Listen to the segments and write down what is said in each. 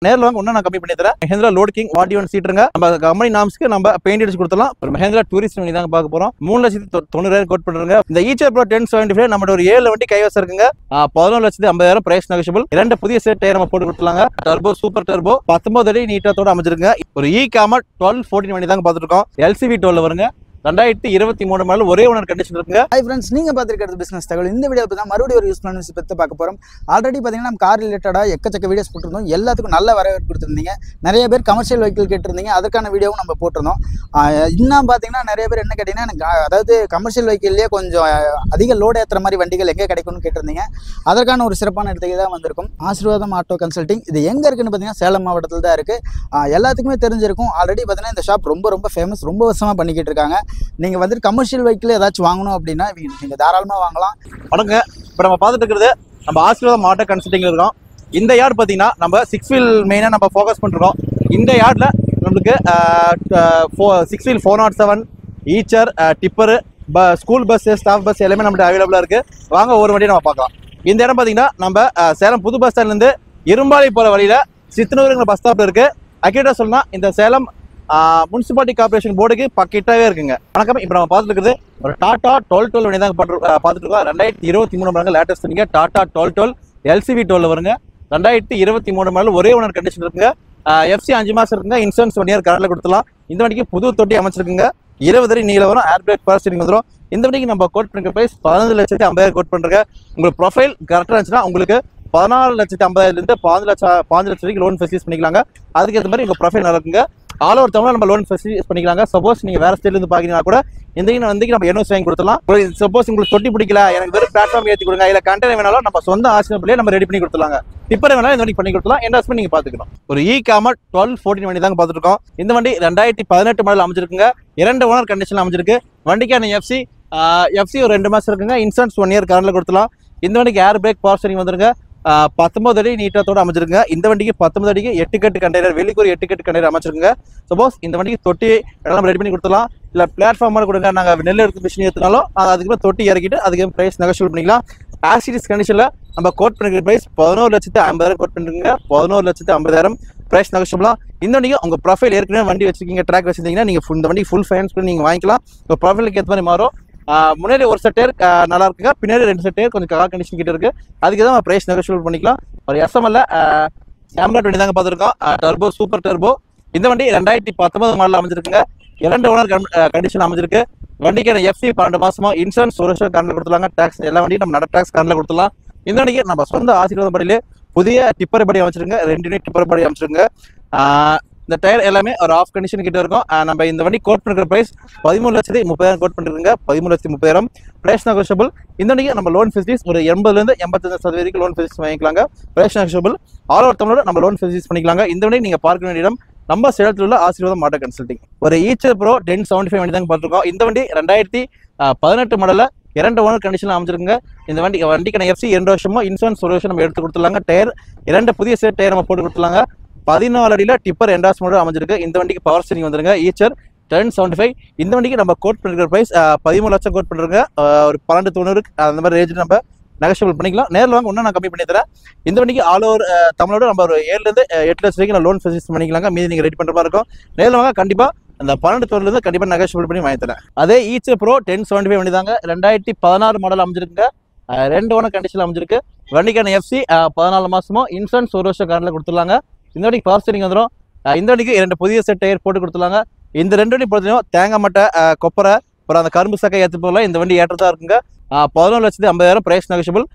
நேரில் வாங்க ஒன்றும் நான் கம்மி பண்ணி தரேன். Mahindra load king 41 சீட்டுங்க. நம்ம கம்பெனி நாம்ஸ்க்கு நம்ம பெயிண்ட் அடிச்சு கொடுத்துலாம். ஒரு மஹேந்திரா டூரிஸ்ட் வண்டி தாங்க பார்க்க போறோம். 3,90,000 கோட் பண்றோங்க. இந்த ஈச்சர் ப்ரோ 1075 நம்ம ஒரு 7 வண்டி கைவசம் இருக்குங்க. 11,50,000 பிரைஸ் நெகோஷியபிள். 2 புதிய செட் டயர் நம்ம போட்டு கொடுத்துலாங்க. டர்போ சூப்பர் டர்போ 19 அடி நீட்டத்தோட அமைஞ்சிருங்க. ஒரு ஈகாமா 1214 வண்டி தாங்க பார்த்துட்டு இருக்கோம். LCV 12 வருங்க. 2023 மாடல் ஒரே ஓனர் கண்டிஷன் இருக்குங்க. ஹாய் ஃப்ரெண்ட்ஸ், நீங்க பார்த்துருக்கிறது பிசினஸ் தகவல். இந்த வீடியோ தான் மறுபடியும் ஒரு யூஸ்ஃபுல்லான விஷயம் பற்றி பார்க்க போறோம். ஆல்ரெடி பார்த்தீங்கன்னா நம்ம கார் ரிலேட்டடாக எக்கச்சக்க வீடியோஸ் போட்டிருந்தோம். எல்லாத்துக்கும் நல்ல வரவேற்பு கொடுத்துருந்தீங்க. நிறைய பேர் கமர்ஷியல் வெஹிக்கிள் கேட்டிருந்தீங்க. அதற்கான வீடியோவும் நம்ம போட்டிருந்தோம். இன்னும் பார்த்தீங்கன்னா நிறைய பேர் என்ன கேட்டிங்கன்னா, எனக்கு அதாவது கமர்ஷியல் வெஹிக்கிள்லேயே கொஞ்சம் அதிக லோடு ஏற்றுற மாதிரி வண்டிகள் எங்கே கிடைக்கும்னு கேட்டிருந்தீங்க. அதற்கான ஒரு சிறப்பான இடத்துக்கு தான் வந்திருக்கும். ஆசீர்வாதம் ஆட்டோ கன்சல்டிங். இது எங்கே இருக்குன்னு பார்த்தீங்கன்னா சேலம் மாவட்டத்தில் தான் இருக்குது. எல்லாத்துக்குமே தெரிஞ்சிருக்கும். ஆல்ரெடி பார்த்தீங்கன்னா இந்த ஷாப் ரொம்ப ஃபேமஸ், ரொம்ப வருஷமாக பண்ணிக்கிட்டு இருக்காங்க. நீங்கள் வந்துட்டு கமர்ஷியல் வெஹிக்கிள் ஏதாச்சும் வாங்கணும் அப்படின்னா நீங்கள் தாராளமாக வாங்கலாம். வணக்கங்க. இப்போ நம்ம பார்த்துட்டு இருக்கிறது நம்ம ஆசீர்வாதம் ஆட்டோ கன்சல்டிங்ல இருக்கோம். இந்த யார்டு பார்த்தீங்கன்னா நம்ம 6 வீல் மெயினாக நம்ம ஃபோக்கஸ் பண்ணிருக்கோம். இந்த யார்டில் நம்மளுக்கு 6 wheel 407 Eicher tipper school bus staff bus எல்லாமே நம்மளுக்கு அவைலபிளாக இருக்குது. வாங்க ஒரு வண்டியை நம்ம பார்க்கலாம். இந்த இடம் பார்த்தீங்கன்னா நம்ம சேலம் புது பஸ் ஸ்டாண்ட்லேருந்து இரும்பாலை போகிற வழியில் சித்தனூருங்கிற பஸ் ஸ்டாப்பில் இருக்குது. அக்யூரேட்டாக சொல்லலாம் இந்த சேலம் முனிசிபாலிட்டி கார்பரேஷன் போர்டுக்கு பக்கிட்டாவே இருக்குங்க. வணக்கம். இப்போ நம்ம பார்த்துட்டு இருக்கிறது ஒரு டாடா 1212 வண்டி தான் பார்த்துட்டு இருக்கோம். 2023 மாடல் லேட்டஸ்ட் வண்டிங்க. டாடா 1212 LCV 12 வருங்க. 2023 மாடல் ஒரே ஓனர் கண்டிஷன் இருக்குங்க. FC 5 மாதம் இருக்குங்க. இன்சூரன்ஸ் 1 இயர் கரண்டில் கொடுத்துலாம். இந்த வண்டிக்கு புது தொட்டி அமைச்சிருக்குங்க. 20 அடி நீளம் வரும். ஏர் பிரேக் பவர் ஸ்டீரிங் வந்துடும். இந்த வண்டிக்கு நம்ம கோட் பண்ணுற பிரைஸ் 15,50,000 கோட் பண்ணுறேங்க. உங்களுக்கு ப்ரொஃபைல் கரெக்டாக இருந்துச்சுன்னா உங்களுக்கு 14,50,000 15 லட்சம் வரைக்கும் லோன் ஃபெசிலிட்டிஸ் பண்ணிக்கலாங்க. அதுக்கேற்ற மாதிரி உங்கள் ப்ரொஃபைல் நல்லா இருக்குங்க. ஆல் ஓவர் தமிழ் நம்ம லோன் ஃபெசிலிட்டிஸ் பண்ணிக்கலாங்க. சப்போஸ் நீங்கள் வேறு ஸ்டேட்லேருந்து பார்க்குறீங்கன்னா கூட இந்த வந்து நம்ம NOC வாங்கி கொடுத்துலாம். சப்போஸ் உங்களுக்கு தொட்டி பிடிக்கல, எனக்கு வெறும் பிளாட்ஃபார்ம் ஏற்றி கொடுங்க, இல்லை கண்டெய்னர் வேணாலும் நம்ம சொந்த ஆசிரியர்களே நம்ம ரெடி பண்ணி கொடுத்துலாங்க. டிப்பரை வேணாலும் இந்த வண்டி பண்ணி கொடுத்துலாம். என்டாஸ்மெண்ட் நீங்கள் பார்த்துக்கணும். ஒரு ஈகாமா 1214 வண்டி தாங்க பார்த்துட்டு இருக்கோம். இந்த வண்டி 2018 மாடல் அமைஞ்சிருக்குங்க. 2 ஓனர் கண்டிஷன் அமைஞ்சிருக்கு. வண்டிக்கான FC ஒரு 2 மாதம் இருக்குங்க. இன்சூரன்ஸ் 1 இயர் கரண்டில் கொடுத்துலாம். இந்த வண்டிக்கு ஏர் பிரேக் பவர் ஸ்டீரிங் வந்துருங்க. 19 அடி நீட்டத்தோட அமைச்சிருங்க. இந்த வண்டிக்கு 19 அடிக்கு 8 கட்டு கண்டெய்னர், வெளிக்கு ஒரு 8 கட்டு கண்டெய்னர் அமைச்சிருங்க. சப்போஸ் இந்த வண்டிக்கு தொட்டி எல்லாம் ரெடி பண்ணி கொடுத்துலாம். இல்லை பிளாட்ஃபார்ம் கொடுங்க, நாங்கள் நெல் எடுத்து மிஷின் ஏற்றினாலும் அதுக்கு தொட்டி இறக்கிட்டு அதுக்கு ப்ரைஸ் நெகோஷியபிள் பண்ணிக்கலாம். ஆக்சிடிஸ் கண்டிஷனில் நம்ம கோட் பண்ணிக்கிற ப்ரைஸ் 11,50,000 கோட் பண்ணுறீங்க. 11,50,000 ப்ரைஸ் நெகோஷியபிளா. இந்த வண்டிக்கு உங்கள் ப்ரொஃபைல் ஏற்கனவே வண்டி வச்சிருக்கீங்க, ட்ராக் வச்சிருந்தீங்கன்னா நீங்கள் இந்த வண்டிக்கு ஃபுல் ஃபைனான்ஸ் பண்ணி நீங்கள் வாங்கிக்கலாம். உங்கள் ப்ரொஃபைலுக்கு ஏற்ற மாதிரி மாறும். முன்னாடி ஒரு செட் டயர் நல்லா இருக்குங்க. பின்னாடி 2 செட் டயர் கொஞ்சம் கார் கண்டிஷன் கிட்ட இருக்கு. அதுக்கு தான் ப்ரைஸ் நெகோஷியபிள் பண்ணிக்கலாம். ஒரு SML கேமரா வண்டி தாங்க பார்த்துருக்கோம். Turbo super turbo. இந்த வண்டி 2019 மாடல் அமைஞ்சிருக்குங்க. 2 ஓனர் கண்டிஷன் அமைஞ்சிருக்கு. வண்டிக்கான FC 12 மாசமா, இன்சூரன்ஸ் 1 வருஷம் கரண்டில் கொடுத்துலாங்க. டேக்ஸ் எல்லா வண்டியும் நம்ம நட டேக்ஸ் கரண்டில் கொடுத்துலாம். இந்த வண்டிக்கு நம்ம சொந்த ஆசீர்வாதம் படியிலே புதிய டிப்பர் படி அமைச்சிருங்க. 2 யூனிட் டிப்பர் படி அமைச்சிருங்க. இந்த டயர் எல்லாமே ஒரு ஆஃப் கண்டிஷன் கிட்ட இருக்கும். நம்ம இந்த வண்டி கோட் பண்ணுற பிரைஸ் 13,30,000 கோட் பண்ணிருங்க. 13,30,000 பிரைஸ் நெகோஷியபிள். இந்த வண்டிக்கு நம்ம லோன் ஃபெசிலிட்டிஸ் ஒரு 80% 85% வரைக்கும் லோன் ஃபெசிலிட்டிஸ் வாங்கிக்கலாங்க. Price negotiable. ஆல் ஓவர் தமிழோட நம்ம லோன் ஃபெசிலிட்டிஸ் பண்ணிக்கலாங்க. இந்த வண்டி நீங்கள் பார்க்க வேண்டிய இடம் நம்ம சேலத்தில் உள்ள ஆசீர்வாதம் ஆட்டோ கன்சல்டிங். ஒரு ஈச்சர் ப்ரோ 1075 வண்டி தாங்க பார்த்துருக்கோம். இந்த வண்டி 2018 மாடலில் 2 ஓனர் கண்டிஷனில் அமைச்சிருக்குங்க. இந்த வண்டிக்கான FC 2 வருஷமும், இன்சூரன்ஸ் 1 வருஷம் நம்ம எடுத்து கொடுத்துலாங்க. டயர் 2 புதிய செட் டயர் நம்ம போட்டு கொடுத்துலாங்க. 14 அடியில் டிப்பர் என்டாஸ்மெண்ட் அமைஞ்சிருக்கு. இந்த வண்டிக்கு பவர் ஸ்டீரிங் வந்துருங்க. ஈச்சர் 1075. இந்த வண்டிக்கு நம்ம கோட் பண்ணிருக்கிற பிரைஸ் 13 லட்சம் கோட் பண்ணுறங்க. ஒரு 12,90 அந்த மாதிரி ரேஞ்சில் நம்ம நெகோஷியபிள் பண்ணிக்கலாம். நேரில் வாங்க ஒன்றும் நான் கம்மி பண்ணி தரேன். இந்த வண்டிக்கு ஆல் ஓவர் தமிழோட நம்ம ஒரு 7 8 லட்சம் வரைக்கும் லோன் ஃபெசிலிட்டிஸ் பண்ணிக்கலாங்க. மீதி நீங்கள் ரெடி பண்ணுற மாதிரி இருக்கும். நேரில் வாங்க, கண்டிப்பாக அந்த 12,90 கண்டிப்பாக நெகோஷியபிள் பண்ணி வாங்கி தரேன். அதே ஈச்சர் ப்ரோ 1075 வண்டி தாங்க. 2016 மாடல் அமைஞ்சிருக்குங்க. 2 ஓனர் கண்டிஷனில் அமைஞ்சிருக்கு. வண்டிக்கான FC 14 மாசமும், இன்சூரன்ஸ் 1 வருஷம் கரண்டில் கொடுத்துருலாங்க. இந்த வண்டிக்கு பவர் ஸ்டீரிங் வந்துடும். இந்த வண்டிக்கு 2 புதிய செட் டயர் போட்டு கொடுத்துலாங்க. இந்த 2 வண்டி பொறுத்தவரைக்கும் தேங்காய் மட்டை, கொப்பரை, அப்புறம் அந்த கரும்பு சக்கை ஏற்று போகலாம். இந்த வண்டி ஏற்றதா இருக்குங்க. 11,50,000 பிரைஸ் நெகோஷியபிள்.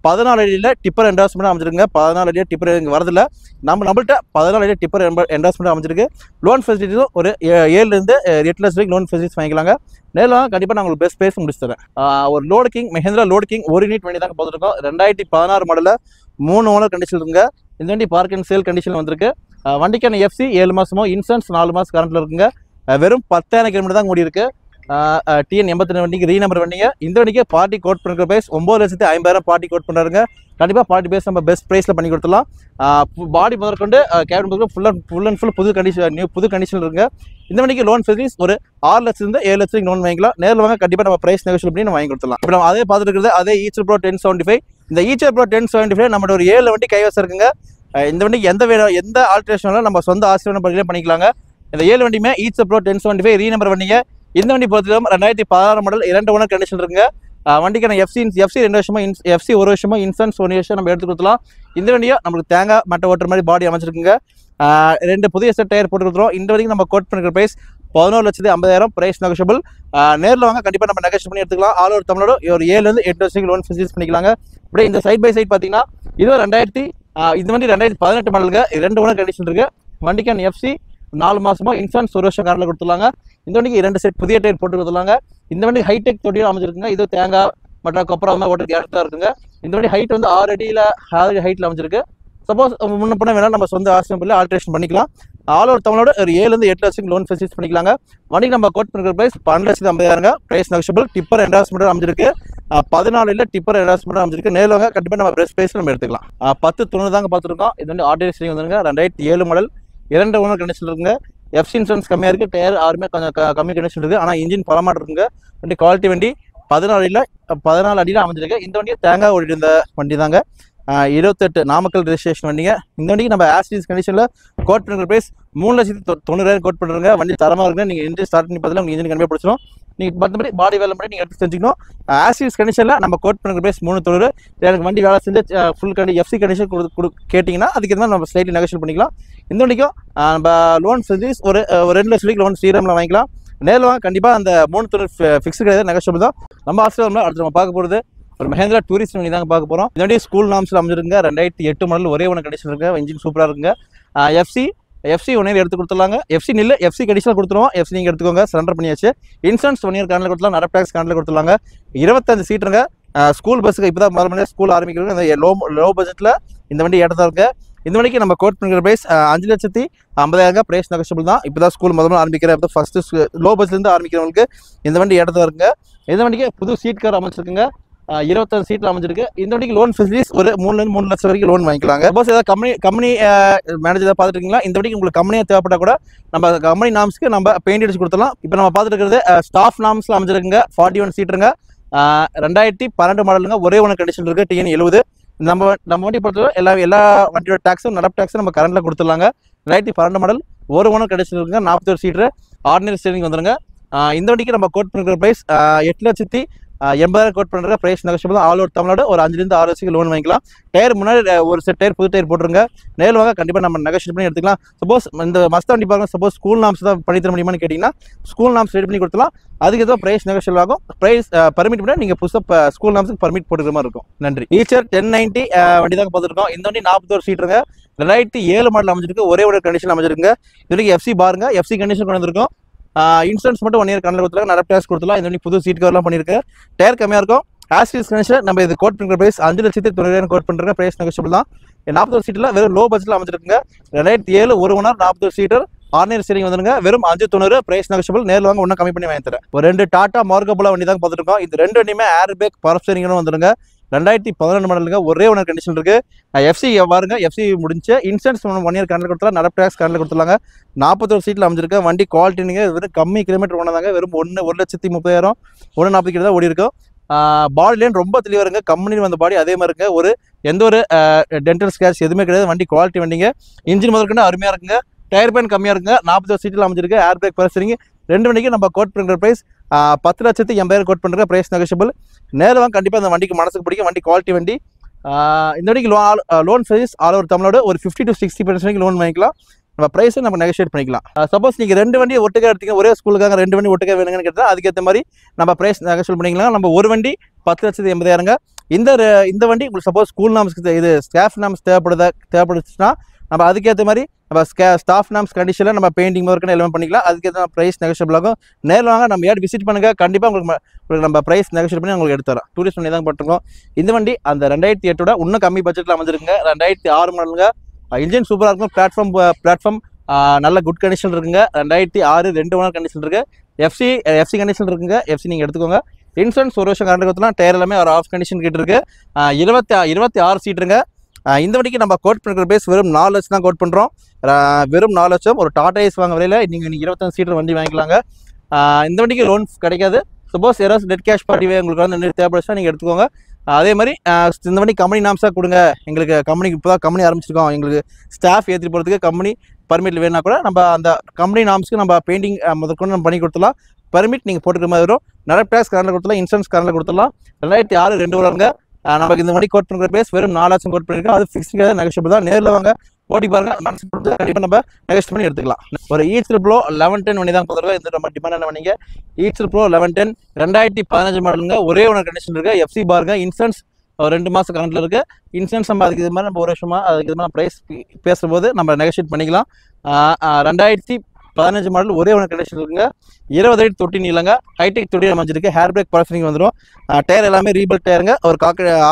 14 அடியில் டிப்பர் என்டாஸ்மெண்ட் அமைச்சிருக்குங்க. 14 அடியில் டிப்பர் இங்கே வரதில்லை. நம்மள்கிட்ட 14 அடியில் டிப்பர் என்டாஸ்மெண்ட் அமைச்சிருக்கு. லோன் ஃபெசிலிட்டிஸும் ஒரு 7 8 லட்சம் வரைக்கும் லோன் ஃபெசிலிட்டிஸ் வாங்கிக்கலாங்க. நேரில் கண்டிப்பாக நான் உங்களுக்கு பெஸ்ட் பேஸ் முடிச்சு தரேன். ஒரு load king Mahindra load king 1 unit வண்டி தாங்க பார்த்துருக்கோம். 2016 மாடலில் 3 ஓனர் கண்டிஷன் இருக்குங்க. இந்த வண்டி பார்க் அண்ட் சேல் கண்டிஷனில் வந்திருக்கு. வண்டிக்கான FC 7 மாசமும், இன்சூரன்ஸ் 4 மாதம் கரண்டில் இருக்குங்க. வெறும் 10,000 கிலோமீட்டர் தான் கூடி இருக்கு. TN 82 வண்டிக்கு ரீநம்பர் வண்டிங்க. இந்த வண்டிக்கு பார்ட்டி கோட் பண்ணுற பிரைஸ் 9,50,000 பார்ட்டி கோட் பண்ணுறாங்க. கண்டிப்பாக பார்ட்டி பேஸ் நம்ம பெஸ்ட் ப்ரைஸில் பண்ணி கொடுத்துலாம். பாடி முதற்கொண்டு கேபின் முதற்கொண்டு ஃபுல் அண்ட் ஃபுல் புது கண்டிஷன் இருக்குங்க. இந்த வண்டிக்கு லோன் ஃபெசிலிட்டிஸ் ஒரு 6 லட்சம் 7 லட்சம் லோன் வாங்கிக்கலாம். நேரில் வாங்க, கண்டிப்பாக நம்ம ப்ரைஸ் நெகோஷியபிள் பண்ணி நம்ம வாங்கி கொடுத்துலாம். இப்போ நம்ம அதே பார்த்துட்டு இருக்கிறது அதே ஈச்சர் ப்ரோ 1075. இந்த ஈச்சர் ப்ரோ 1075 நம்ம ஒரு 7 வண்டி கைவசம் இருக்குங்க. இந்த வண்டிக்கு எந்த ஆல்ட்ரேஷனாலும் நம்ம சொந்த ஆசிரியர் பண்ணிக்கலாங்க. இந்த 7 வண்டியுமே ஈச் ப்ரோ 1075 ரீநம்பர் வண்டிங்க. இந்த வண்டி பொறுத்தவரை 2016 மாடல் 2 ஓனர் கண்டிஷன் இருக்குங்க. வண்டிக்கான எஃப்சி 2 வருஷமா, எஃப்சி 1 வருஷமா, இன்சூரன்ஸ் 1 வருஷம் நம்ம எடுத்து கொடுத்துலாம். இந்த வண்டியை நம்மளுக்கு தேங்காய் மட்டை ஓட்டுற மாதிரி பாடி அமைச்சிருக்குங்க. 2 புதிய செட் டயர் போட்டு கொடுத்துருவோம். இந்த வரைக்கும் நம்ம கோட் பண்ணிக்கிற ப்ரைஸ் 11,50,000 ப்ரைஸ் நெகோஷியபிள். நேரில் வாங்க, கண்டிப்பாக நம்ம நெகோஷியேட் பண்ணி எடுத்துக்கலாம். ஆல் ஓவர் தமிழோட ஒரு 7-8 வருஷத்துக்கு லோன் ஃபெசிலிட்டிஸ் பண்ணிக்கலாங்க. அப்படியே இந்த சைட் பை சைட் பார்த்தீங்கன்னா இது இந்த வண்டி 2018 மாடலுங்க. 2 ஓனர் கண்டிஷன் இருக்கு. வண்டிக்கான எஃப்சி 4 மாசமா, இன்சூரன்ஸ் 1 வருஷம் காரில் கொடுத்துலாங்க. இந்த வண்டிக்கு 2 செட் புதிய டயர் போட்டு கொடுத்துலாங்க. இந்த வண்டி ஹைடெக் தொட்டியும் அமைச்சிருக்குங்க. இது தேங்காய் மற்ற கொப்பரம் ஓட்டுறது இடத்துல இருக்குங்க. இந்த வண்டி ஹைட் வந்து 6 அடியில் ஹைட்டில் அமைச்சிருக்கு. சப்போஸ் முன்ன பண்ண வேணால் நம்ம சொந்த ஆசிரியர் ஆல்ட்ரேஷன் பண்ணிக்கலாம். ஆல் ஓவர் தமிழோட ஒரு 7-8 லட்சம் லோன் ஃபெசிலிட்டிஸ் பண்ணிக்கலாங்க. வண்டிக்கு நம்ம கோட் பண்ணுற price 12,50,000 price negotiable. Tipper endorsement அமைஞ்சிருக்கு. 14 டிப்பர் என்டாஸ்மெண்ட் அமைஞ்சிருக்கு. நேரில் வாங்க, கண்டிப்பாக நம்ம ப்ரைஸ் நம்ம எடுத்துக்கலாம். 10,90 தாங்க பார்த்துருக்கோம். இது வந்து ஆர்டினரி ஸ்டீரிங் வந்துருங்க. 2007 மாடல் 2 ஓனர் கண்டிஷன் இருக்குங்க. எஃப்சி இன்சூரன்ஸ் கம்மியாக இருக்குது. டயர் ஆறுமே கொஞ்சம் கம்மி கண்டிஷன் இருக்குது. ஆனால் இன்ஜின் பலமாட்டு இருக்குங்க. வண்டி குவாலிட்டி வண்டி 14 அடியில் அமைஞ்சிருக்கு. இந்த வண்டியை தேங்காய் ஓடிட்டு இருந்த வண்டி தாங்க. 28 நாமக்கல் ரெஜிஸ்ட்ரேஷன் வண்டிங்க. இந்த வண்டிக்கு நம்ம ஆஸ்டிஸ் கண்டிஷனில் கோட் பண்ணுற ப்ரைஸ் 3,90,000 கோட் பண்ணுறங்க. வண்டி தரமாக இருக்குங்க. நீங்கள் இன்ஜின் ஸ்டார்ட் பண்ணி பார்த்தீங்கன்னா உங்களுக்கு இன்ஜின் கண்டிப்பாக பிடிச்சிடும். நீங்கள் மற்றபடி பாடி வேலை பண்ணி நீங்கள் எடுத்து செஞ்சுக்கணும். ஆஸ்டிஸ் கண்டிஷனில் நம்ம கோட் பண்ணுற ப்ரைஸ் 3,90,000. எனக்கு வண்டி வேலை செஞ்சு ஃபுல் எஃப்சி கண்டிஷன் கேட்டிங்கன்னா அதுக்கு எதாவது நம்ம ஸ்லைட்லி நெகோஷியேட் பண்ணிக்கலாம். இந்த வண்டிக்கும் நம்ம லோன் ஃபெசிலிட்டிஸ் ஒரு 2 லட்சம் ரூபாய்க்கு லோன் ஸ்ரீராமில் வாங்கிக்கலாம். நேரில் வாங்க, கண்டிப்பாக அந்த 3,90,000 ஃபிக்ஸ்டு கிடையாது, நெகோஷியபிள் தான். நம்ம ஆஸ்திரேலியாவில் அடுத்து நம்ம பார்க்க போகிறது ஒரு மஹேந்திரா டூரிஸ்ட் வண்டி தாங்க பார்க்க போகிறோம். இந்த வண்டி ஸ்கூல் நாம்ஸில் அமைஞ்சிருங்க. 2008 மாடல் ஒரே ஒன்று கண்டிஷன் இருக்குது. இன்ஜின் சூப்பராக இருக்குங்க. எஃப்சி 1 இயர் எடுத்து கொடுத்துலாங்க. எஃப்சி நில்ல எஃப்சி கண்டிஷனில் கொடுத்துருவோம். எஃப்சி நீங்கள் எடுத்துக்கோங்க, சரண்டர் பண்ணியாச்சு. இன்சூரன்ஸ் 1 இயர் கார்டில் கொடுத்துலாம். நடப்பு டேக்ஸ் கார்டில் கொடுத்துலாங்க. 25 சீட்டுங்க. ஸ்கூல் பஸ்ஸுக்கு இப்போ தான் முதல்ல ஸ்கூல் ஆரம்பிக்கிறது. அந்த லோ பட்ஜெட்டில் இந்த வண்டி ஏற்றதா இருக்குது. இந்த வண்டிக்கு நம்ம கோட் பண்ணுற ப்ரைஸ் 5,50,000 ப்ரைஸ் நெகோஷியபிள் தான். இப்போ தான் ஸ்கூல் முதல்ல ஆரம்பிக்கிற ஃபஸ்ட்டு லோ பட்ஜெட்லேருந்து ஆரம்பிக்கிறவங்களுக்கு இந்த வண்டி ஏற்றதா இருக்குங்க. இந்த வண்டிக்கு புது சீட் கார் அமைச்சிருக்குங்க. 25 சீட்டில் அமைஞ்சிருக்கு. இந்த வண்டிக்கு லோன் ஃபெசிலிட்டிஸ் ஒரு 3 லட்சம் வரைக்கும் லோன் வாங்கிக்கலாங்க. சப்போஸ் ஏதாவது கம்பெனி மேனேஜர் பார்த்துருக்கீங்களா, இந்த வண்டிக்கு உங்களுக்கு கம்பெனியாக தேவைப்பட்டால் கூட நம்ம கம்பெனி நாம்ஸ்க்கு நம்ம பெயிண்ட் அடிச்சு கொடுத்துலாம். இப்போ நம்ம பார்த்துட்டு இருக்கிறது ஸ்டாஃப் நாம்ஸில் அமைஞ்சிருக்குங்க. 41 சீட்டுங்க. 2012 மாடலுங்க. ஒரே ஒன்று கண்டிஷன் இருக்குது. TN 70. நம்ம வண்டி பொறுத்தவரை எல்லா வண்டியோட டேக்ஸும் நடப்பு டேக்ஸும் நம்ம கரண்டில் கொடுத்துடலாங்க. 2012 மாடல் ஒரு ஒன்று கண்டிஷன் இருக்குங்க. 41 சீட்டு ஆர்டினரி ஸ்டீரிங் வந்துருங்க. இந்த வண்டிக்கு நம்ம கோட் பண்ணுற ப்ரைஸ் 8,80,000 கோட் பண்ணுற ப்ரைஸ் நெகோஷியபிள் தான். ஆல் ஓவர் தமிழோட ஒரு 5-6 வருஷத்துக்கு லோன் வாங்கிக்கலாம். டயர் முன்னாடி ஒரு செட் டயர் புது டயர் போட்டுருங்க. நேரில் வாங்க, கண்டிப்பாக நம்ம நெகோஷியேட் பண்ணி எடுத்துக்கலாம். சப்போஸ் இந்த மஸ்ட் வண்டி பாருங்க, சப்போஸ் ஸ்கூல் நாம்ஸ் தான் பண்ணி தர முடியுமான்னு கேட்டிங்கன்னா ஸ்கூல் நாம்ஸ் ரெடி பண்ணி கொடுத்துலாம். அதுக்கு எதாவது ப்ரைஸ் நெகோஷியபிள் ஆகும். ப்ரைஸ் பர்மிட் பண்ணால் நீங்கள் புதுசாக ஸ்கூல் நாம்ஸுக்கு பர்மிட் போட்டுக்கிற மாதிரி இருக்கும். நன்றி. ஈச்சர் 1090 வண்டி தாங்க பார்த்துருக்கோம். இந்த வண்டி 41 சீட்டுங்க. 2007 மாடல் அமைஞ்சிருக்கு. ஒரே ஒரு கண்டிஷன் அமைஞ்சிருக்குங்க. இதுக்கு எஃப்சி பாருங்க, எஃப்சி கண்டிஷன் கொண்டு வந்திருக்கோம். இன்சூரன்ஸ் மட்டும் 1 இயர் கண்ணில் கொடுத்துருக்காங்க. நடப்பு டேக்ஸ் கொடுத்துலாம். இந்த வண்டி புது சீட் கவர்லாம் பண்ணியிருக்கு. டயர் கம்மியாக இருக்கும். ஆஸ்டிஸ் கண்டிஷன் நம்ம இது கோட் பண்ணுற ப்ரைஸ் 5,90,000 கோட் பண்ணுற ப்ரைஸ் நெகோஷியபிள் தான். 41 சீட்டில் வெறும் லோ பட்ஜெட்டில் அமைச்சிருக்குங்க. 2007 ஒரு ஓனர் 41 சீட்டர் ஆர்டினரி ஸ்டீரிங் வந்துருங்க. வெறும் 5,90,000 ப்ரைஸ் நெகோஷியபிள். நேரில் வாங்க, ஒன்றும் கம்மி பண்ணி வாங்கி தரேன். ஒரு 2 டாடா மார்கோபோலா வண்டி தான் பார்த்துருக்கோம். இந்த 2 வண்டியுமே ஏர் பேக் பவர் ஸ்டீரிங்கும் வந்துருங்க. 2012 மாடலுங்க. ஒரே ஒன்று கண்டிஷன் இருக்கு. எஃப்சி பாருங்க, எஃப்சி முடிஞ்சு இன்சூரன்ஸ் 1 இயர் கரண்டில் கொடுத்துலாம். நடப்பு டேக்ஸ் கரண்டில் கொடுத்துலாங்க. 41 சீட்டில் அமைஞ்சிருக்கு. வண்டி குவாலிட்டிங்க வெறும் கம்மி கிலோமீட்டர் ஓனதாங்க. வெறும் 1,30,000 1,40,000 கிட்ட ஓடி இருக்கும். பாடி லைன் ரொம்ப தெளிவாக இருங்க. கம்பெனி வந்த பாடி அதே மாதிரி இருக்குங்க. எந்த ஒரு டென்டல் ஸ்கிராச் எதுவுமே கிடையாது. வண்டி குவாலிட்டி வண்டிங்க. இன்ஜின் முதற்கொண்டு அருமையாக இருக்குங்க. டயர் பேன் கம்மியாக இருக்குங்க. 41 சீட்டில் அமைஞ்சிருக்கு. ஏர் பிரேக் பவர் ஸ்டீரிங். 2 வண்டிக்கு நம்ம கோட் பண்ணுற ப்ரைஸ் 10,80,000 கோட் பண்ணுற ப்ரைஸ் நெகோஷியபிள். நேரில் வாங்க, கண்டிப்பாக அந்த வண்டிக்கு மனசுக்கு பிடிக்கும். வண்டி குவாலிட்டி வண்டி. இந்த வண்டிக்கு லோன் ஃபெசிலிட்டிஸ் ஆல் ஓவர் தமிழோட ஒரு 50 to 60% லோன் வாங்கிக்கலாம். நம்ம ப்ரைஸை நம்ம நெகோஷியேட் பண்ணிக்கலாம். சப்போஸ் நீங்கள் 2 வண்டி ஒட்டுக்கா எடுத்தீங்க, ஒரே ஸ்கூலுக்காக 2 வண்டி ஒட்டுக்கா வேணுங்கன்னு கேட்டால் அதுக்கேற்ற மாதிரி நம்ம ப்ரைஸ் நெகோஷியேட் பண்ணிக்கலாம். நம்ம ஒரு வண்டி 10,80,000. இந்த வண்டி உங்களுக்கு சப்போஸ் ஸ்கூல் நாம்ஸ்க்கு இது ஸ்டாஃப் நாம்ஸ் தேவைப்படுச்சுன்னா நம்ம அதுக்கேற்ற மாதிரி நம்ம ஸ்டாஃப் நாம்ஸ் கண்டிஷனில் நம்ம பெயிண்டிங் ஒர்க்குன்னு எல்லாமே பண்ணிக்கலாம். அதுக்கேற்ற ப்ரைஸ் நெகோஷியபிள் ஆகும். நேரில் வாங்க, நம்ம யார் விசிட் பண்ணுங்கள். கண்டிப்பாக உங்களுக்கு நம்ம ப்ரைஸ் நெகோஷியேட் பண்ணி உங்களுக்கு எடுத்து தரோம். டூரிஸ்ட் வண்டி தான் போட்டிருக்கோம். இந்த வண்டி அந்த 2008 இன்னும் கம்மி பட்ஜெட்டில் அமைஞ்சிருக்குங்க. 2006 மாடலுங்க. இன்ஜின் சூப்பராக இருக்கும். பிளாட்ஃபார்ம் நல்ல குட் கண்டிஷன் இருக்குங்க. 2006 2 ஓனர் கண்டிஷன் இருக்குது. எஃப்சி கண்டிஷன் இருக்குங்க. எஃப்சி நீங்கள் எடுத்துக்கோங்க. இன்சூரன்ஸ் 1 வருஷம் கரண்ட் கொடுத்துலாம். டயர் எல்லாமே ஒரு ஆஃப் கண்டிஷன் கிட்ட இருக்கு. 26 சீட்டுங்க. இந்த வண்டிக்கு நம்ம கோட் பண்ணுற பேஸ் வெறும் 4 லட்சம் தான் கோட் பண்ணுறோம். வெறும் 4 லட்சம். ஒரு டாடா ஏஸ் வாங்க வரையில் நீங்கள் 25 சீட்டர் வண்டி வாங்கிக்கலாங்க. இந்த வண்டிக்கு லோன் கிடைக்காது. சப்போஸ் யாராவது டெட் கேஷ் பார்ட்டி உங்களுக்கு வந்து தேவைப்படுச்சா நீங்கள் எடுத்துக்கோங்க. அதே மாதிரி இந்த வண்டி கம்பெனி நாம்ஸாக கொடுங்க, எங்களுக்கு கம்பெனிக்கு இப்போ தான் கம்பெனி ஆரம்பிச்சிருக்கோம், எங்களுக்கு ஸ்டாஃப் ஏற்றி போகிறதுக்கு கம்பெனி பர்மிட் வேணுன்னா கூட நம்ம அந்த கம்பெனி நாம்ஸ்க்கு நம்ம பெயிண்டிங் முதற்கொண்டு நம்ம பண்ணி கொடுத்துலாம். பர்மிட் நீங்கள் போட்டுக்கிற மாதிரி வரும். நிறைய டேக்ஸ் கரண்டில் கொடுத்துலாம், இன்சூரன்ஸ் கரண்டில் கொடுத்துடலாம். 2006 2 வருங்க. நமக்கு இந்த வண்டி கோட் பண்ணுற பேஸ் வெறும் 4 லட்சம் கோட் பண்ணியிருக்கோம். அது ஃபிக்ஸ்டு நெகோஷியபிள் தான். நேரில் வாங்க, ஓட்டி பாருங்க, மனசு கொடுத்து கண்டிப்பாக நம்ம நெகோஷியேட் பண்ணி எடுத்துக்கலாம். ஒரு ஈட்ஸர் ப்ரோ 1110 வண்டி தான் பார்த்துருக்கோம். இந்த நம்ம டிமாண்ட் வண்டிங்க ஈட்ஸர் ப்ரோ 1110 2015 மாடலுங்க. ஒரே ஒன்று கண்டிஷன் இருக்குது. எஃப்சி பாருங்க, இன்சூரன்ஸ் 2 மாதம் கரண்ட்டில் இருக்குது. இன்சூரன்ஸ் நம்ம அதுக்கு இது மாதிரி நம்ம 1 வருஷமாக அதுக்கு இது மாதிரி ப்ரைஸ் பேசும்போது நம்ம நெகோஷியேட் பண்ணிக்கலாம். 2015 மாடல் ஒரே ஒன்று கண்டிஷன் இருக்குங்க. 20 அடி தொட்டி நீளங்க, ஹைடெக் தொட்டி அமைஞ்சிருக்கு. ஹேர் பிரேக் பர்ஃபிங் வந்துடும். டயர் எல்லாமே ரீபில்ட் டயருங்க. ஒரு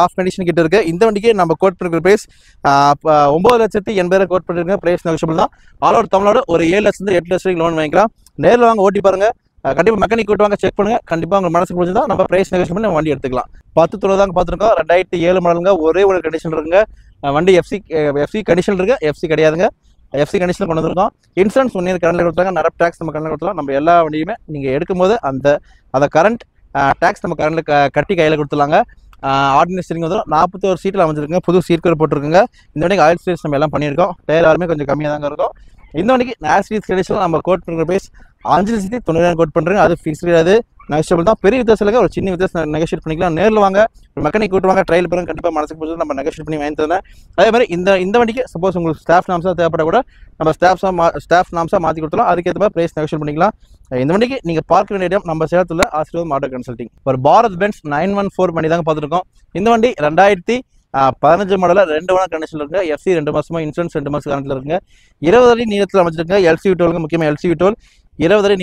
ஆஃப் கண்டிஷன் கிட்ட இருக்குது. இந்த வண்டிக்கு நம்ம கோட் பண்ணிருக்கிற ப்ரைஸ் 9,80,000 கோட் பண்ணிருக்கோங்க. ப்ரைஸ் நெகோஷியபிள் தான். ஆல் ஓவர் தமிழ்நாடு ஒரு 7 லட்சம் 8 லட்சம் லோன் வாங்கிக்கலாம். நேரில் வாங்க, ஓட்டி பாருங்க, கண்டிப்பாக மெக்கானிக் கூட்டு வாங்க, செக் பண்ணுங்க. கண்டிப்பாக உங்கள் மனசுக்கு புரிஞ்சு தான் நம்ம ப்ரைஸ் நெகோஷியேட் பண்ணி வண்டி எடுத்துக்கலாம். 10 தொழில் தாங்க பார்த்துருக்கோம். 2007 மாடலுங்க. ஒரே ஒரு கண்டிஷன் இருக்குங்க. வண்டி எஃப்சி கண்டிஷன் இருக்குது. எஃப்சி கிடையாதுங்க. எஃப்சி கண்டிஷனில் கொண்டு வந்திருக்கோம். இன்சூரன்ஸ் 1 இயர் கரண்டில் கொடுத்தாங்க. நிறைய டேக்ஸ் நம்ம கரண்டில் கொடுத்துலாம். நம்ம எல்லா வண்டியுமே நீங்கள் எடுக்கும்போது அந்த கரண்ட் டேக்ஸ் நம்ம கரண்டில் கட்டி கையில் கொடுத்துலாங்க. ஆர்டினரி ஸ்டீரிங் வந்து 41 சீட்டில் அமைஞ்சிருக்குங்க. புது சீட் கவர் போட்டிருக்குங்க. இந்த வண்டிக்கு ஆயில் ஸ்டேஸ் நம்ம எல்லாம் பண்ணியிருக்கோம். டயர் எல்லாருமே கொஞ்சம் கம்மியாக தாங்க இருக்கும். இந்த வண்டிக்கு நேஷனல் கண்டிஷனில் நம்ம கோட் பண்ணுற ப்ரைஸ் 5,90,000 கோட் பண்ணுறேங்க. அது ஃபிக்ஸ் கிடையாது, நெகோஷியபிள் தான். பெரிய வித்தியாசம் ஒரு சின்ன வித்தியாசம் நெகோஷியேட் பண்ணிக்கலாம். நேரில் வாங்க, மெக்கானிக் கூட்டுவாங்க, ட்ரையல் பாருங்க, கண்டிப்பாக மனசுக்கு பிடிச்சது நம்ம நெகோஷியேட் பண்ணி வாங்கி தரேன். அதே மாதிரி இந்த வண்டிக்கு சப்போஸ் உங்களுக்கு ஸ்டாஃப் நாம்ஸாக தேவைப்பட கூட நம்ம ஸ்டாஃப் நாம்ஸாக மாற்றி கொடுத்துலாம். அதுக்கேற்ற மாதிரி ப்ரைஸ் நெகோஷியேட் பண்ணிக்கலாம். இந்த வண்டிக்கு நீங்கள் பார்க்க வேண்டிய இடம் நம்ம சேலத்தில் ஆசீர்வாதம் ஆட்டோ கன்சல்டிங். ஒரு பாரத் பென்ஸ் 914 வண்டி தாங்க பார்த்துருக்கோம். இந்த வண்டி 2015 மாடலில் 2 வருஷம் கண்டிஷனில் இருக்குங்க. எஃப்சி 2 மாதமாக, இன்சூரன்ஸ் 2 மாதம் கரண்டில் இருக்குங்க. 20 அடி நீளத்தில் அமைச்சிருக்குங்க. எல்சி டோலுங்க, முக்கியமாக எல்சி டோல் 20 அடி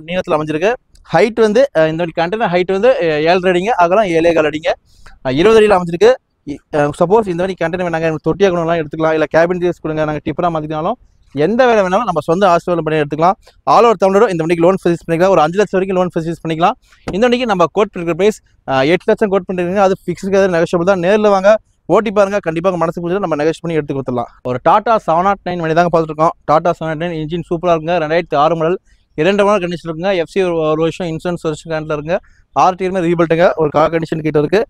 நீளத்தில் அமைஞ்சிருக்கு. ஹைட் வந்து இந்த கண்டெய்னர் ஹைட் வந்து 7 அடிங்க, அகலம் 7.25 அடிங்க. 20 அடியில் அமைஞ்சிருக்கு. சப்போஸ் இந்த மாதிரி கண்டெய்னர் வேணாங்க, எனக்கு தொட்டியாக கொண்டுலாம் எடுத்துக்கலாம், இல்லை கேபின் சேஸ் கொடுங்க, நாங்கள் டிப்பராக மாற்றினாலும் எந்த வேலை வேணாலும் நம்ம சொந்த ஆசிரியர் பண்ணி எடுத்துக்கலாம். ஆல் ஓவர் தமிழ்நாடு இந்த வண்டிக்கு லோன் ஃபெசிலிட்டி பண்ணிக்கலாம். ஒரு 5 லட்சம் வரைக்கும் லோன் ஃபெசிலிட்டி பண்ணிக்கலாம். இந்த வண்டிக்கு நம்ம கோட் பண்ணிருக்கிற ப்ரைஸ் 8 லட்சம் கோட் பண்ணிருக்கீங்க. அது ஃபிக்ஸ்டு நெகோஷியபிள் தான். நேரில் வாங்க, ஓட்டி பாருங்க, கண்டிப்பாக மனசுக்கு பிடிச்சது நம்ம நெகோஷியேட் பண்ணி எடுத்து கொடுத்துடலாம். ஒரு டாடா 709 வண்டி தாங்க பார்த்துருக்கோம். டாடா 709 இன்ஜின் சூப்பராக இருக்குங்க. 2006 மாடல் 2 வருஷம் கண்டிஷன் இருக்குங்க. எஃப்சி 1 வருஷம், இன்சூரன்ஸ் 1 வருஷம் கரண்டில் இருக்குங்க. ஆர்டிஆருமே ரீபில்ட்டுங்க. ஒரு கார் கண்டிஷன் கிட்ட இருக்குது.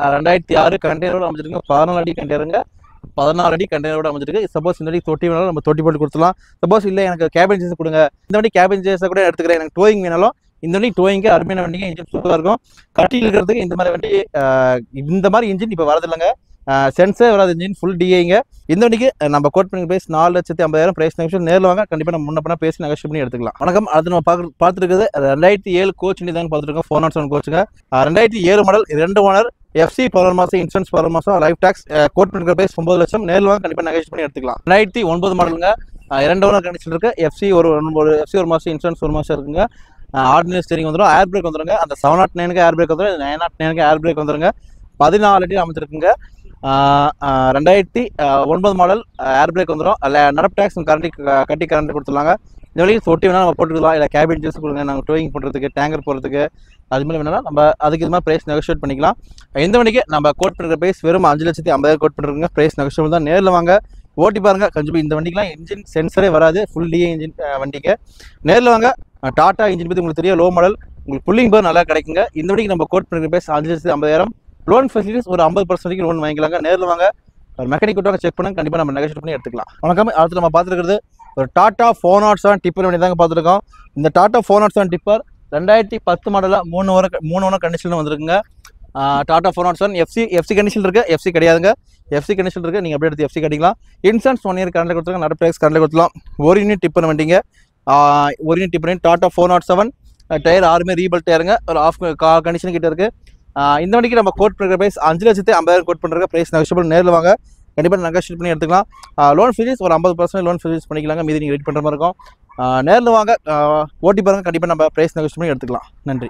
2006 கண்டெய்னரோட அமைச்சிருக்குங்க. 14 அடி கண்டெய்னருங்க. 14 அடி கண்டெய்னரோட அமைச்சிருக்கு. சப்போஸ் இந்த வண்டி தொட்டி வேணாலும் நம்ம தொட்டி போட்டு கொடுத்துலாம். சப்போஸ் இல்லை எனக்கு கேபின் சேஸ் கொடுங்க, இந்த வண்டி கேபின் சேஸை கூட எடுத்துக்கிறேன், எனக்கு டோயிங் வேணாலும் இந்த வண்டி டோயிங்கு அருமையான வண்டிங்க. இன்ஜின் சூப்பராக இருக்கும். கட்டி இருக்கிறதுக்கு இந்த மாதிரி வண்டி இந்த மாதிரி இன்ஜின் இப்போ வரதில்லைங்க. சென்ஸே வராது இன்ஜின், ஃபுல் டிஐங்க. இந்த வண்டிக்கு நம்ம கோட் பண்ணி ப்ரைஸ் 4,50,000 ப்ரைஸ் நெகோஷியேட். நேரில் வாங்க, கண்டிப்பாக நம்ம முன்ன பேசி நெகோஷியேட் பண்ணி எடுத்துக்கலாம். வணக்கம். அது நம்ம பார்த்துருக்குது 2007 கோச் வண்டி தாங்க பார்த்துருக்கோம். 407 கோச்சுங்க. 2007 மாடல் 2 ஓனர், எஃப்சி 11 மாதம், இன்சூரன்ஸ் 11 மாதம், லைஃப் டேக்ஸ். கோட் பண்ணிருக்கிற ப்ரைஸ் 9 லட்சம். நேரில் வாங்க, கண்டிப்பாக நெகோஷியேட் பண்ணி எடுத்துக்கலாம். 2009 மாடலுங்க. 2 ஓனர் கண்டிஷன் இருக்குது. எஃப்சி 1 மாதம், இன்சூரன்ஸ் 1 மாதம் இருக்குங்க. ஆர்டினரி ஸ்டீரிங் வந்துடும். ஏர் பிரேக் வந்துடுங்க. அந்த 709க்கு ஏர் பிரேக் வந்துடும். 909க்கு ஏர் பிரேக் வந்துடுங்க. 14 அடி அமைச்சிருக்குங்க. 2009 மாடல் ஏர் பிரேக் வந்துடும். நடப்பு டேக்ஸ் கட்டி கரண்ட் கொடுத்துருவாங்க. இந்த வழிக்கு தொட்டி வேணால் நம்ம போட்டுக்கலாம், இல்லை கேபின் சேஸ் கொடுங்க, நாங்கள் டோயிங் பண்ணுறதுக்கு, டேங்கர் போகிறதுக்கு, அது மாதிரி வேணாலும் நம்ம அதுக்கு இது மாதிரி ப்ரைஸ் நெகோஷியேட் பண்ணிக்கலாம். இந்த வண்டிக்கு நம்ம கோட் பண்ணுற ப்ரைஸ் வெறும் 5,50,000 கோட் பண்ணுறதுங்க. ப்ரைஸ் நெகோஷியபிள் தான். நேரில் வாங்க, ஓட்டி பாருங்க. கொஞ்சம் இந்த வண்டிக்கெலாம் இன்ஜின் சென்சரே வராது, ஃபுல் டிஏ இன்ஜின் வண்டிக்கு. நேரில் வாங்க. டாட்டா இன்ஜின் பற்றி உங்களுக்கு தெரியும், லோ மாடல், உங்களுக்கு புல்லிங் பவர் நல்லா கிடைக்குங்க. இந்த வண்டிக்கு நம்ம கோட் பண்ணுற ப்ரைஸ் 5,50,000. லோன் ஃபெசிலிட்டிஸ் ஒரு 50% வரைக்கும் லோன் வாங்கிக்கலாங்க. நேரில் வாங்க, ஒரு மெக்கானிக் கூட்டுவாங்க, செக் பண்ணுங்க, கண்டிப்பாக நம்ம நெகோஷியேட் பண்ணி எடுத்துக்கலாம். வணக்கம். அடுத்து நம்ம பார்த்துருக்கிறது ஒரு டாட்டா 407 டிப்பர் வண்டி தாங்க பார்த்துருக்கோம். இந்த டாட்டா 407 டிப்பர் 2010 மாடலில் 3 வருஷம் கண்டிஷனில் வந்துருக்குங்க. டாட்டா 407 எஃப்சி கண்டிஷன் இருக்குது. எஃப்சி கிடையாதுங்க. எஃப்சி கண்டிஷன் இருக்குது. நீங்கள் அப்படியே எடுத்து எஃப்சி கட்டிக்கலாம். இன்சூரன்ஸ் 1 இயர் கரண்டில் கொடுத்துருங்க. நடப்பு டேக்ஸ் கரண்டில் கொடுத்துலாம். 1 யூனிட் டிப்பர் வண்டிங்க. 1 unit tipper Tata 407. Tyre 6 rebuilt டயருங்க. ஒரு ஆஃப் கண்டிஷன் கிட்ட இருக்குது. இந்த வண்டிக்கு நம்ம கோட் பண்ணுற ப்ரைஸ் 5,50,000 கோட் பண்ணுற ப்ரைஸ் நெகோஷியபிள். நேரில் வாங்க, கண்டிப்பாக நெகோஷியேட் பண்ணி எடுத்துக்கலாம். லோன் ஃபெசிலிட்டிஸ் ஒரு 50% லோன் ஃபெசிலிட்டிஸ் பண்ணிக்கலாங்க. மீதி நீங்கள் வெயிட் பண்ணுற மாதிரி இருக்கும். நேரில் வாங்க, ஓட்டி பாருங்க, கண்டிப்பாக நம்ம ப்ரைஸ் நெகோஷியேட் பண்ணி எடுத்துக்கலாம். நன்றி.